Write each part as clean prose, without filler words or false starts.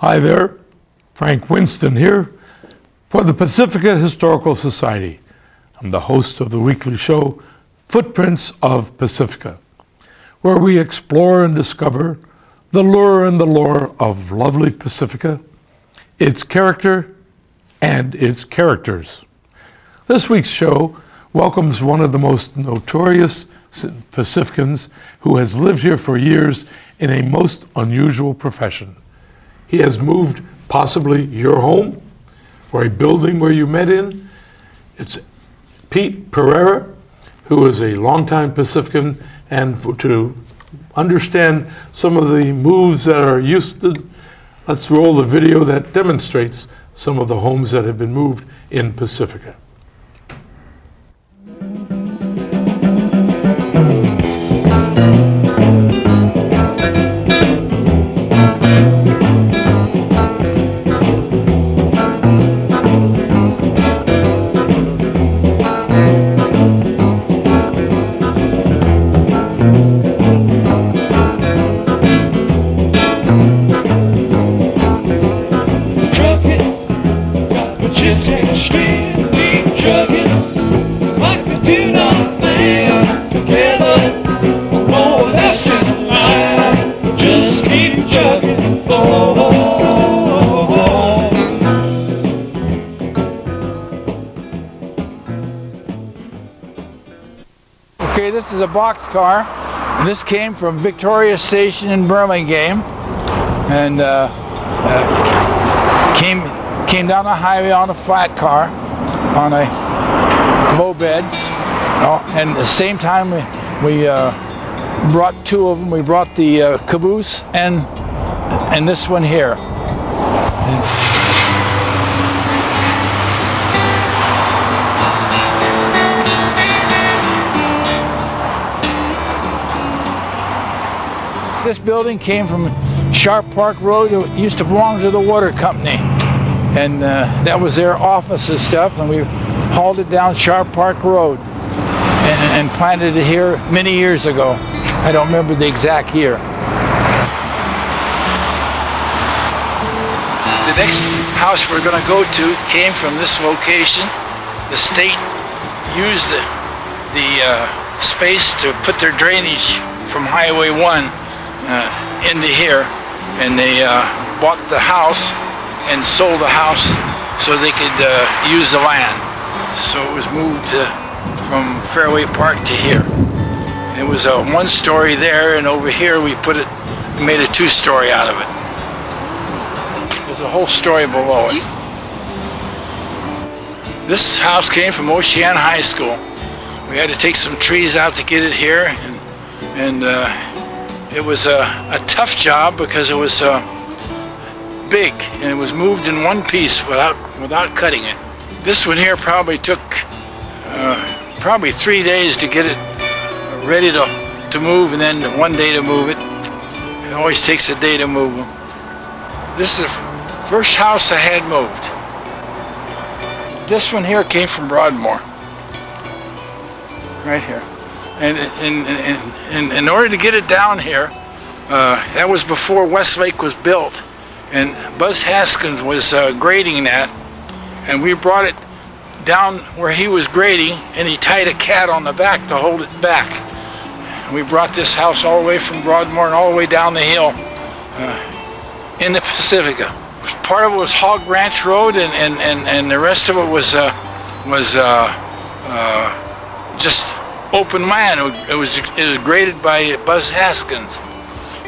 Hi there, Frank Winston here for the Pacifica Historical Society. I'm the host of the weekly show, Footprints of Pacifica, where we explore and discover the lure and the lore of lovely Pacifica, its character, and its characters. This week's show welcomes one of the most notorious Pacificans who has lived here for years in a most unusual profession. He has moved possibly your home or a building where you met in. It's Pete Pereira, who is a longtime Pacifican, and to understand some of the moves that are used to, let's roll the video that demonstrates some of the homes that have been moved in Pacifica. Okay, this is a boxcar. This came from Victoria Station in Birmingham, and came down the highway on a flat car, on a low bed. And at the same time, we brought two of them. We brought the caboose and this one here. This building came from Sharp Park Road. It used to belong to the water company, and that was their office and stuff, and we hauled it down Sharp Park Road and planted it here many years ago. I don't remember the exact year. The next house we're going to go to came from this location. The state used the space to put their drainage from Highway 1 into here, and they bought the house and sold the house so they could use the land. So it was moved from Fairway Park to here. It was a one-story there, and over here we made a two-story out of it. There's a whole story below it. This house came from Oceana High School. We had to take some trees out to get it here, and it was a tough job because it was big, and it was moved in one piece without cutting it. This one here probably took probably 3 days to get it ready to move, and then 1 day to move it. It always takes a day to move them. This is the first house I had moved. This one here came from Broadmoor, right here. And in order to get it down here, that was before Westlake was built, and Buzz Haskins was grading that, and we brought it down where he was grading, and he tied a cat on the back to hold it back. And we brought this house all the way from Broadmoor and all the way down the hill in the Pacifica. Part of it was Hog Ranch Road, and the rest of it was just open land. It was graded by Buzz Haskins,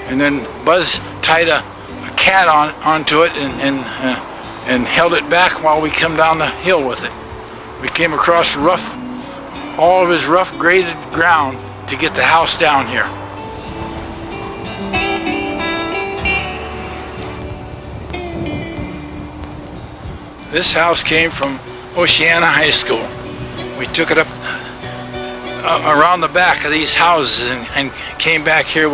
and then Buzz tied a cat onto it and held it back while we come down the hill with it. We came across all of his rough graded ground to get the house down here. This house came from Oceana High School. We took it up around the back of these houses and came back here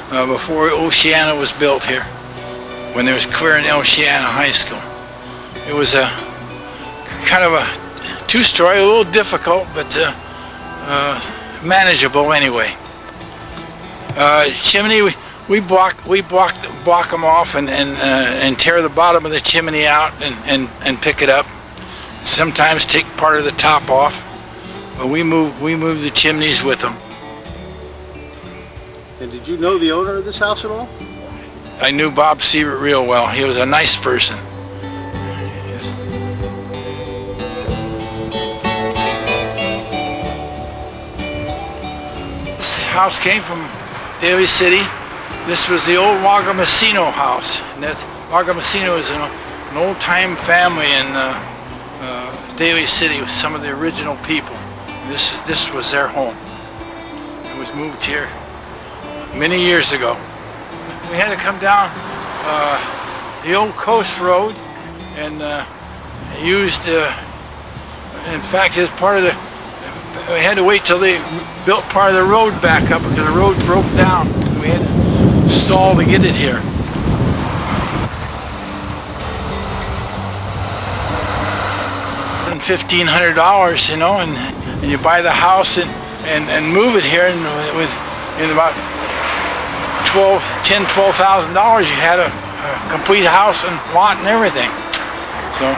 before Oceana was built here, when there was clearing Oceana High School. It was a kind of a two-story, a little difficult, but manageable anyway. Chimney, block them off and tear the bottom of the chimney out and pick it up. Sometimes take part of the top off, but we move the chimneys with them. And did you know the owner of this house at all? I knew Bob Siebert real well. He was a nice person. This house came from Daly City. This was the old Wagamasino house. And that Wagamasino is an old-time family in Daly City with some of the original people. This was their home. It was moved here many years ago. We had to come down the old coast road and used, in fact, as part of the, we had to wait till they built part of the road back up because the road broke down. We had to stall to get it here. $1,500, you know, and you buy the house and move it here, and in about $12,000 you had a complete house and lot and everything. So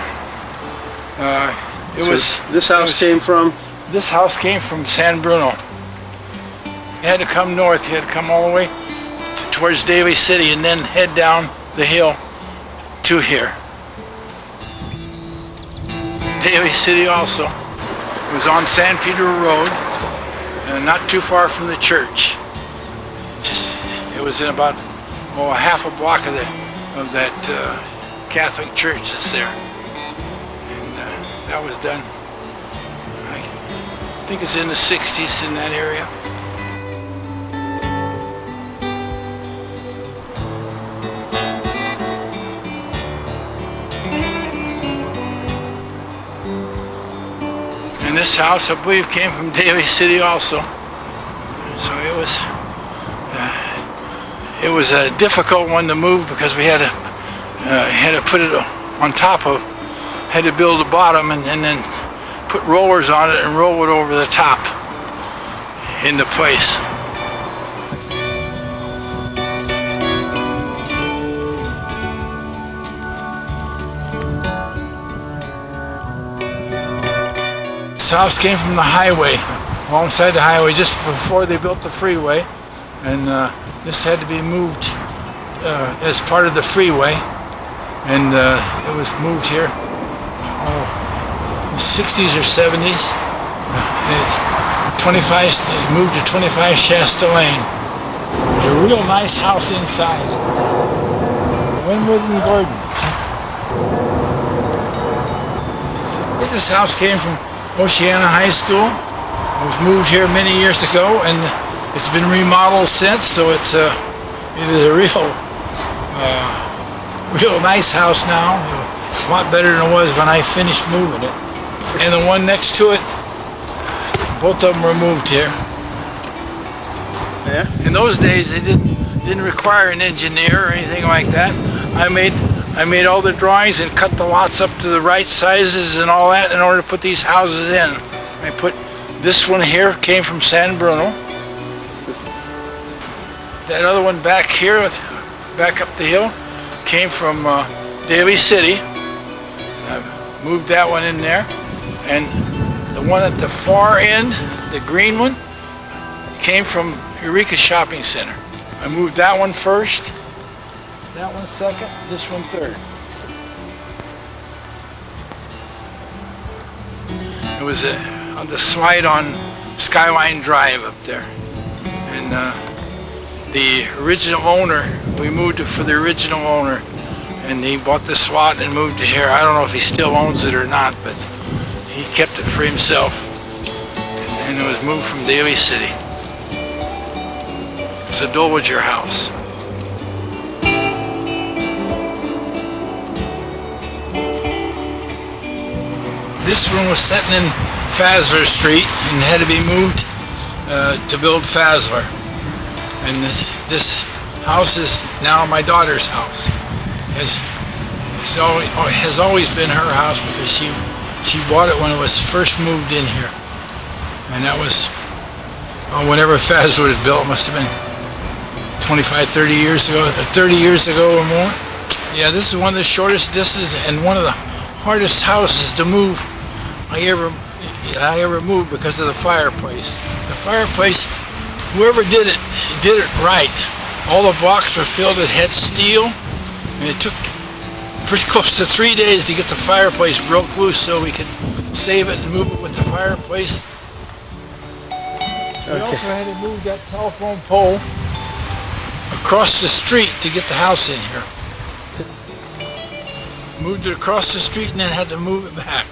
this house came from? This house came from San Bruno. You had to come north. You had to come all the way towards Daly City and then head down the hill to here. Daly City also. It was on San Pedro Road, not too far from the church. It was in about a half a block of that Catholic church that's there, and that was done. I think it's in the 60s in that area. And this house, I believe, came from Daly City also. So it was a difficult one to move because we had to put it on top of, had to build a bottom and then put rollers on it and roll it over the top into place. This house came from the highway, alongside the highway, just before they built the freeway, and this had to be moved as part of the freeway, and it was moved here in the 60s or 70s. It moved to 25 Shasta Lane. It was a real nice house inside. Winwood and Gordon. This house came from Oceana High School. It was moved here many years ago, and it's been remodeled since, so it is a real nice house now. A lot better than it was when I finished moving it. And the one next to it, both of them were moved here. Yeah. In those days, they didn't require an engineer or anything like that. I made all the drawings and cut the lots up to the right sizes and all that in order to put these houses in. I put this one here, came from San Bruno. That other one back here, back up the hill, came from Daly City. I moved that one in there. And the one at the far end, the green one, came from Eureka Shopping Center. I moved that one first, that one second, this one third. It was on the slide on Skyline Drive up there. And the original owner, we moved it for the original owner, and he bought this lot and moved it here. I don't know if he still owns it or not, but he kept it for himself. And it was moved from Daly City. It's a Dowager house. This one was sitting in Fasler Street and had to be moved to build Fasler. And this house is now my daughter's house. Has always been her house because she bought it when it was first moved in here. And that was, whenever Fasler was built, it must have been 25, 30 years ago, 30 years ago or more. Yeah, this is one of the shortest distances and one of the hardest houses to move I ever moved because of the fireplace. The fireplace, whoever did it right. All the blocks were filled, it had steel, and it took pretty close to 3 days to get the fireplace broke loose so we could save it and move it with the fireplace. We also had to move that telephone pole across the street to get the house in here. Moved it across the street and then had to move it back.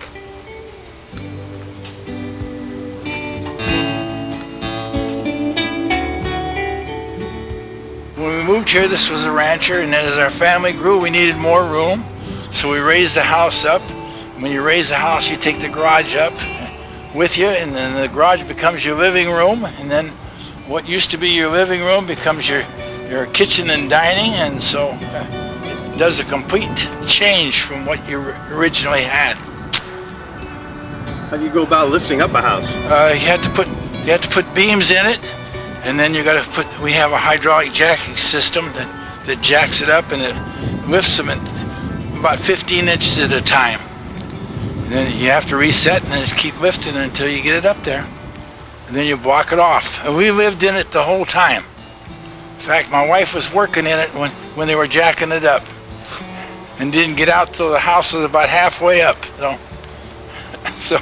When we moved here, this was a rancher, and then as our family grew, we needed more room. So we raised the house up. When you raise the house, you take the garage up with you, and then the garage becomes your living room, and then what used to be your living room becomes your kitchen and dining, and so it does a complete change from what you originally had. How do you go about lifting up a house? You have to put beams in it, and then we have a hydraulic jacking system that jacks it up, and it lifts them at about 15 inches at a time. And then you have to reset and then just keep lifting until you get it up there. And then you block it off. And we lived in it the whole time. In fact, my wife was working in it when they were jacking it up, and didn't get out till the house was about halfway up. So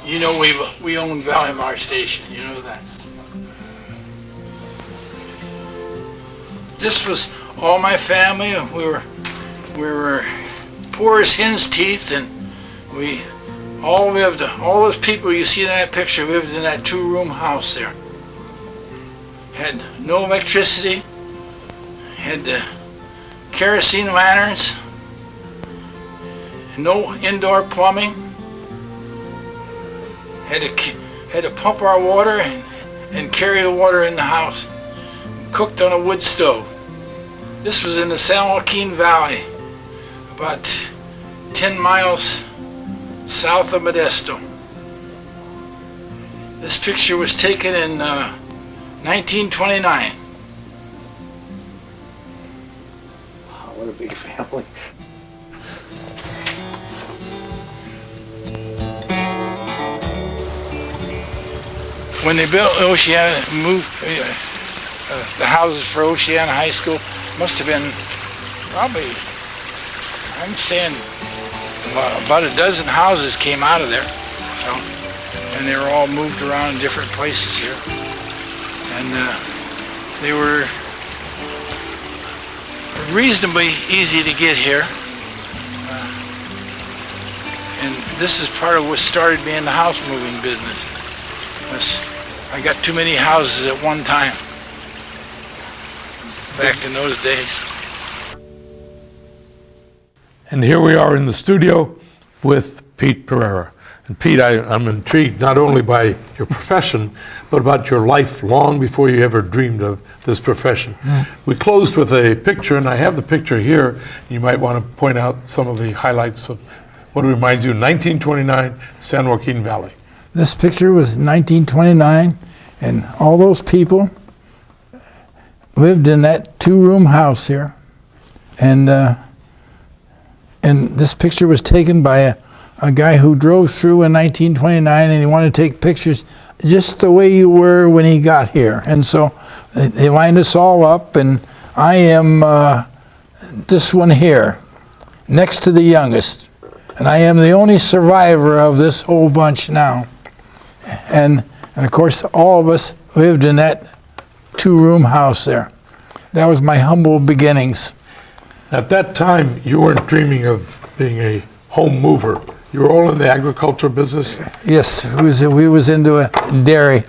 you know we own Valley Mart Station. You know that. This was all my family. We were poor as hen's teeth, and we all lived. All those people you see in that picture lived in that 2-room house there. Had no electricity. Had kerosene lanterns. No indoor plumbing. Had to pump our water and carry the water in the house. Cooked on a wood stove. This was in the San Joaquin Valley, about 10 miles south of Modesto. This picture was taken in 1929. What a big family. When they built Oceana, moved the houses for Oceana High School, must have been probably, I'm saying, about a dozen houses came out of there. So, and they were all moved around in different places here. And they were reasonably easy to get here. And this is part of what started me in the house moving business. I got too many houses at one time back in those days. And here we are in the studio with Pete Pereira. And Pete, I'm intrigued not only by your profession, but about your life long before you ever dreamed of this profession. We closed with a picture, and I have the picture here. You might want to point out some of the highlights of what reminds you of 1929 San Joaquin Valley. This picture was 1929, and all those people lived in that 2-room house here. And this picture was taken by a guy who drove through in 1929, and he wanted to take pictures just the way you were when he got here. And so they lined us all up, and I am this one here, next to the youngest. And I am the only survivor of this whole bunch now. And of course, all of us lived in that 2-room house there. That was my humble beginnings. At that time, you weren't dreaming of being a home mover. You were all in the agricultural business? Yes, we was into a dairying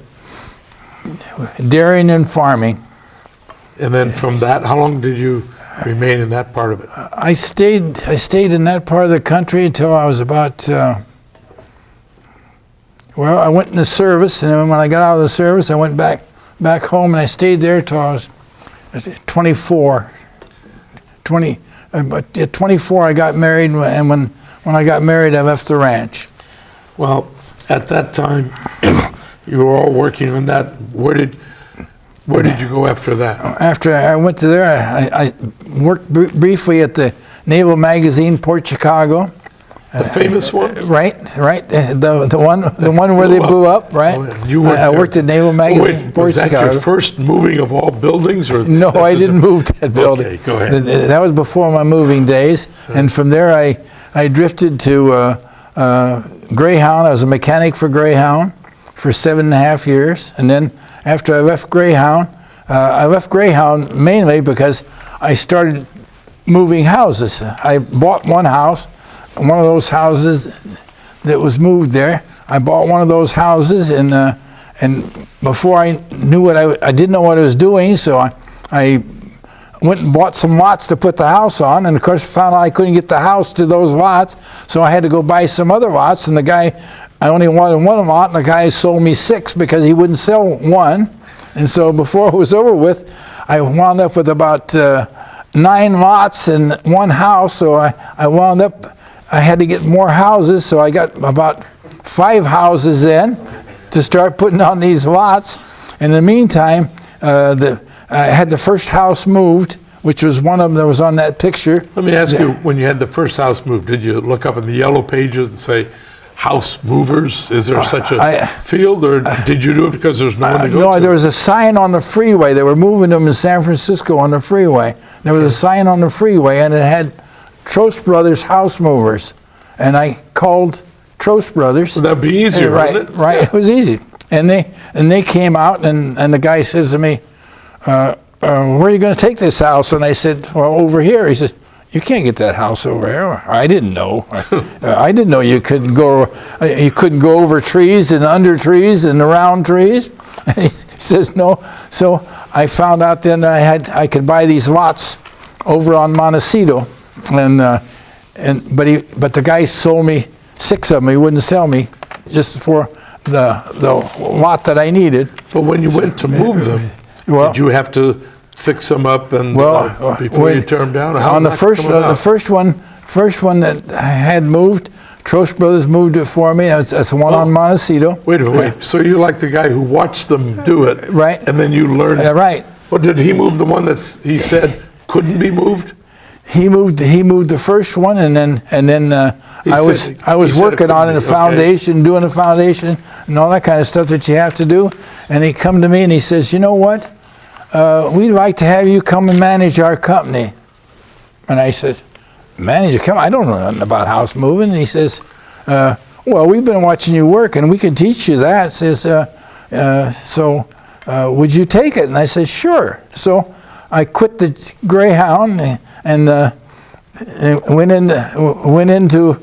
and farming. And then from that, how long did you remain in that part of it? I stayed in that part of the country until I was about, I went in the service, and then when I got out of the service, I went back home, and I stayed there till I was 24. At 24, I got married, and when I got married, I left the ranch. Well, at that time, you were all working on that. Where did you go after that? After I went to there, I worked briefly at the Naval Magazine, Port Chicago. The famous one? Right. The one where they blew up, right? Oh, yeah. You worked I there. worked at Naval Magazine, Wait, Port was that Chicago. your first moving of all buildings? Or No, that I was didn't a- move to that building. Okay, go ahead. That was before my moving days, and from there I drifted to Greyhound. I was a mechanic for Greyhound for 7.5 years, and then after I left Greyhound mainly because I started moving houses. I bought one house, one of those houses that was moved there. I bought one of those houses, and before I knew what I didn't know what I was doing, so I went and bought some lots to put the house on, and of course found out I couldn't get the house to those lots, so I had to go buy some other lots, and the guy, I only wanted one lot, and the guy sold me 6 because he wouldn't sell one. And so before it was over with, I wound up with about 9 lots and one house, so I wound up, I had to get more houses, so I got about 5 houses in to start putting on these lots. In the meantime, I had the first house moved, which was one of them that was on that picture. Let me ask you, when you had the first house moved, did you look up in the yellow pages and say, house movers? Is there such a field, or did you do it because there's no one to go No, to? there was a sign on the freeway. They were moving them in San Francisco on the freeway. There was a sign on the freeway, and it had Trost Brothers House Movers. And I called Trost Brothers. Would that be easier, right, wouldn't it? Right, it was easy. And they came out, and the guy says to me, where are you going to take this house? And I said, well, over here. He said, you can't get that house over here. I didn't know. I didn't know you couldn't go over trees and under trees and around trees. He says no. So I found out then that I could buy these lots over on Montecito, but the guy sold me 6 of them. He wouldn't sell me just for the lot that I needed. But when you went to move them, did you have to fix them up and before you tear them down? On the first one that I had moved, Trost Brothers moved it for me. That's the one on Montecito. Wait a minute. So you're like the guy who watched them do it, right? And then you learned. Right. Well, did he move the one that he said couldn't be moved? He moved the first one, and then I was working on the foundation, doing the foundation, and all that kind of stuff that you have to do. And he come to me and he says, you know what? We'd like to have you come and manage our company. And I said, manage a company? I don't know nothing about house moving. And he says, well, we've been watching you work, and we can teach you that. Says, so would you take it? And I said, sure. So I quit the Greyhound and went into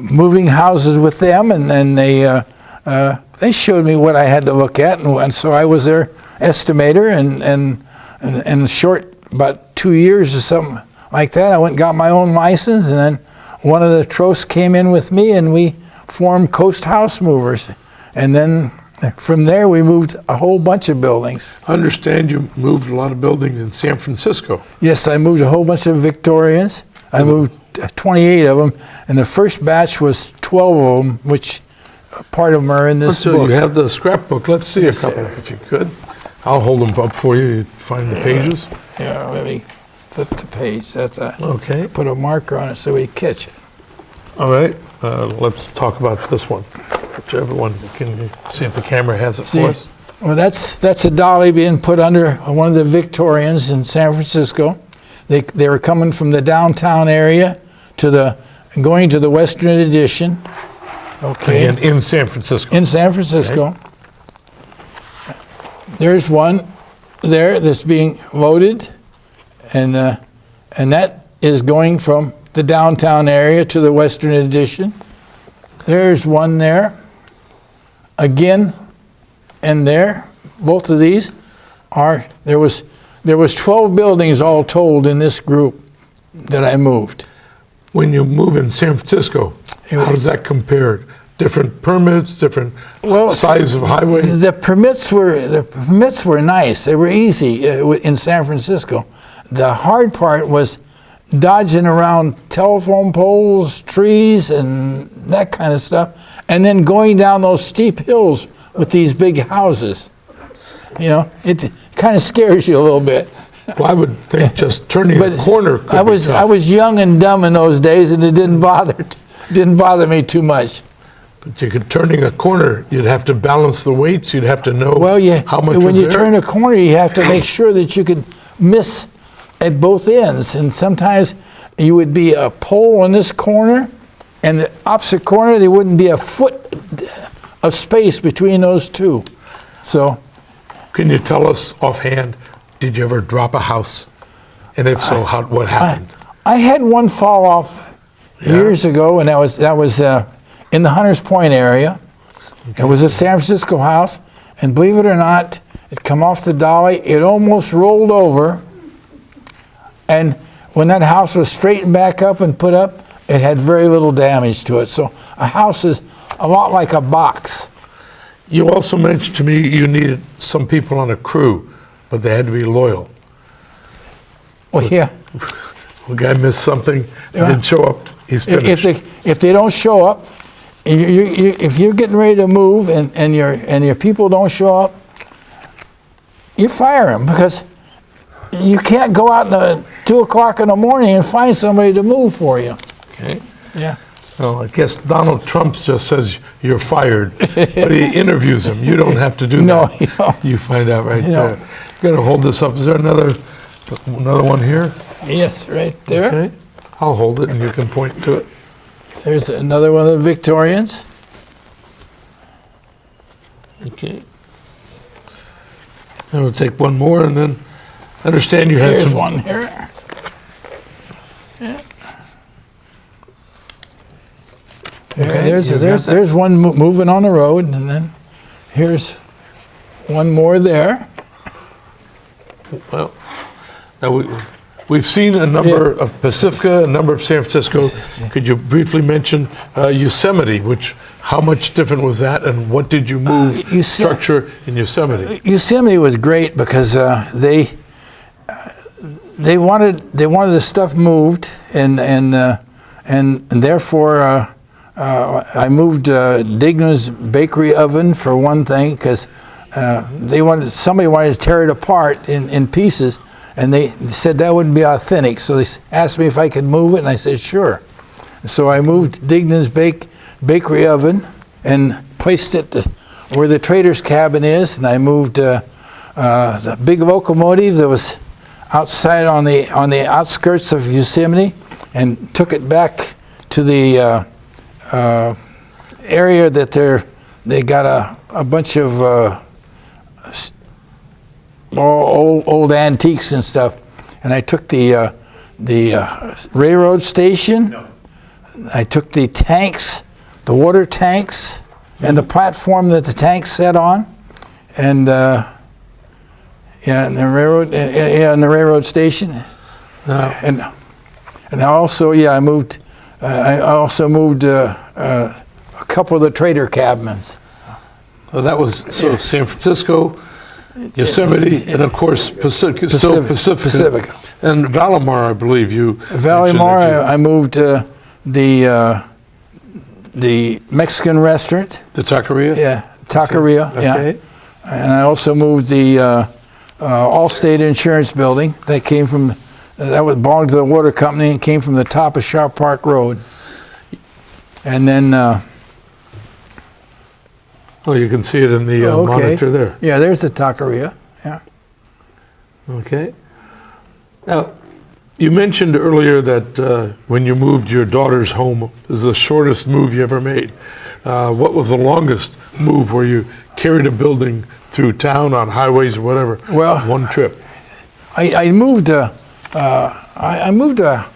moving houses with them, and they showed me what I had to look at, and so I was their estimator, and in short, about 2 years or something like that, I went and got my own license, and then one of the Trosts came in with me, and we formed Coast House Movers, and then from there we moved a whole bunch of buildings. I understand you moved a lot of buildings in San Francisco. Yes, I moved a whole bunch of Victorians. I moved 28 of them, and the first batch was 12 of them, which part of them are in this book. You have the scrapbook. Let's see a couple, if you could. I'll hold them up for you. You find the pages. Yeah, let me flip the page. That's okay. Put a marker on it so we catch it. All right. Let's talk about this one. Whichever one. Can you see if the camera has it for us? Well, that's a dolly being put under one of the Victorians in San Francisco. They were coming from the downtown area going to the Western Addition. Okay. And in San Francisco. In San Francisco. Okay. There's one there that's being loaded, and that is going from the downtown area to the Western Addition. There's one there. Again, and there, both of these there was 12 buildings all told in this group that I moved. When you move in San Francisco, how does that compare? Different permits, different size of highway? The permits were nice. They were easy in San Francisco. The hard part was dodging around telephone poles, trees, and that kind of stuff, and then going down those steep hills with these big houses. it kind of scares you a little bit. Well, I would think just turning a corner could I be was tough. young and dumb in those days, and it didn't bother me too much. But you could turning a corner, you'd have to balance the weights. You'd have to know how much when was you there. turn a corner, you have to make sure that you can miss at both ends. And sometimes you would be a pole in this corner, and the opposite corner, there wouldn't be a foot of space between those two. So, Can you tell us offhand, did you ever drop a house? And if so, what happened? I had one fall off years ago, and that was in the Hunters Point area. It was a San Francisco house, and believe it or not, it come off the dolly. It almost rolled over, and when that house was straightened back up and put up, it had very little damage to it. So a house is a lot like a box. You also mentioned to me you needed some people on a crew, but they had to be loyal. Well, yeah. A guy missed something, didn't show up, he's finished. If they don't show up, if you're getting ready to move and your people don't show up, you fire them, because you can't go out at 2 o'clock in the morning and find somebody to move for you. Okay. Yeah. Well, I guess Donald Trump just says you're fired, but he interviews him. You don't have to do No, that. you don't. You find out right No. there. You're gonna hold this up. Is there another one here? Yes, right there. Okay. I'll hold it and you can point to it. There's another one of the Victorians. Okay. And we'll take one more, and then I understand you had Here's some. one here. Yeah. Okay, you got There's one moving on the road, and then here's one more there. Well, now we've seen a number of Pacifica, a number of San Francisco. Could you briefly mention Yosemite? How much different was that, and what did you move structure in Yosemite? Yosemite was great because they wanted the stuff moved, and therefore I moved Digna's bakery oven for one thing, because somebody wanted to tear it apart in pieces, and they said that wouldn't be authentic. So they asked me if I could move it, and I said sure. So I moved Digna's bakery oven and placed it where the trader's cabin is, and I moved the big locomotive that was outside on the outskirts of Yosemite, and took it back to the area that they got a bunch of old antiques and stuff, and I took the railroad station. No. I took the tanks, the water tanks, and the platform that the tanks sat on, and the railroad station, and also I moved. I also moved a couple of the trader cabins. Well, that was San Francisco, Yosemite, and of course Pacifica. Pacifica. And Valimar, I believe you. Valimar, I moved the Mexican restaurant. The taqueria? Yeah, taqueria. Okay. Yeah. And I also moved the Allstate Insurance Building that belonged to the water company and came from the top of Sharp Park Road. And then. You can see it in the monitor there. Yeah, there's the taqueria. Yeah. Okay. Now, you mentioned earlier that when you moved your daughter's home, it was the shortest move you ever made. What was the longest move where you carried a building through town on highways or whatever? Well, one trip. I moved a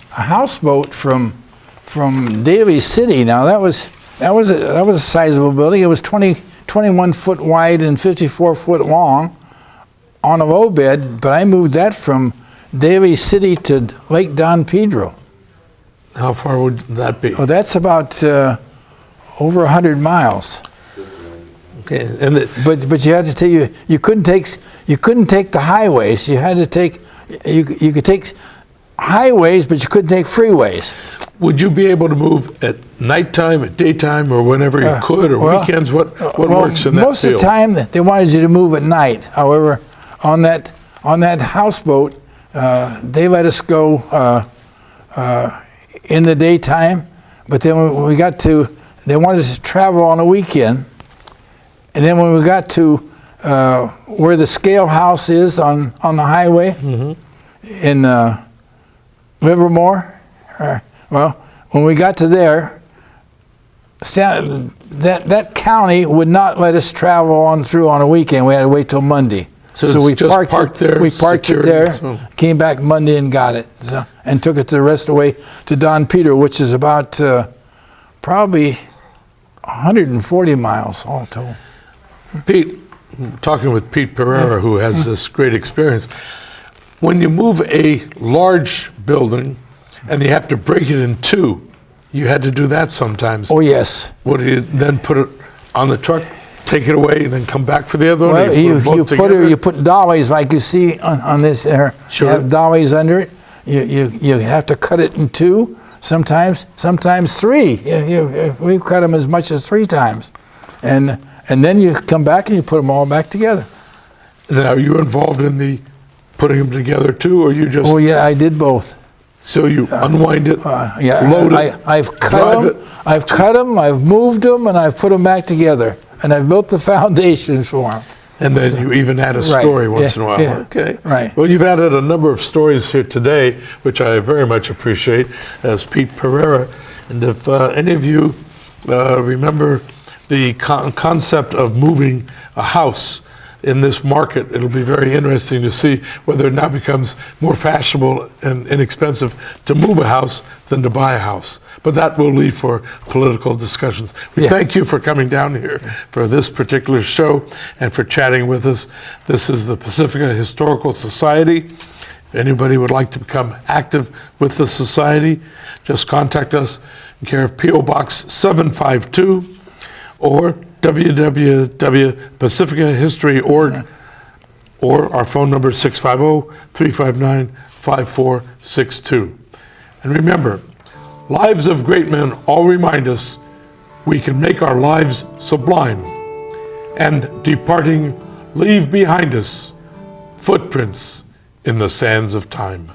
houseboat from Daly City. Now that was a sizable building. It was 21 foot wide and 54 foot long on a low bed, but I moved that from Daly City to Lake Don Pedro. How far would that be? Oh, that's about over 100 miles. Okay, but you had to take you couldn't take the highways. You had to take you could take highways, but you couldn't take freeways. would you be able to move at nighttime, at daytime, or whenever you could, or well, weekends? What works in that most field? of the time, they wanted you to move at night. However, on that houseboat, they let us go in the daytime. But then when we got to, they wanted us to travel on a weekend. And then when we got to where the scale house is on the highway in Livermore, well, when we got to there, that county would not let us travel on through on a weekend. We had to wait till Monday. So we it's just parked there, We parked it security, there, so- came back Monday and got it, and took it the rest of the way to Don Peter, which is about probably 140 miles all told. Pete, talking with Pete Pereira, who has this great experience. When you move a large building and you have to break it in two, you had to do that sometimes. Oh yes. What do you then put it on the truck, take it away, and then come back for the other one? Well, Or you both put together? it, you put dollies like you see on this there. Sure. You have dollies under it. You have to cut it in two. Sometimes three. We've cut them as much as 3 times, and then you come back and you put them all back together. Now, are you involved in the putting them together too, or you just? Oh yeah, I did both. So you unwind it, Yeah, load it, I've cut drive them. it. I've cut them. I've moved them, and I've put them back together. And I've built the foundations for them. and then you even add a Right, story once yeah, in a while. yeah, Okay. right. Well, you've added a number of stories here today, which I very much appreciate, as Pete Pereira. And if any of you remember the concept of moving a house in this market, it'll be very interesting to see whether it now becomes more fashionable and inexpensive to move a house than to buy a house. But that will leave for political discussions. We Yeah. thank you for coming down here for this particular show and for chatting with us. This is the Pacifica Historical Society. If anybody would like to become active with the society, just contact us in care of P.O. Box 752 or www.pacificahistory.org, or our phone number is 650-359-5462. And remember, lives of great men all remind us we can make our lives sublime, and departing leave behind us footprints in the sands of time.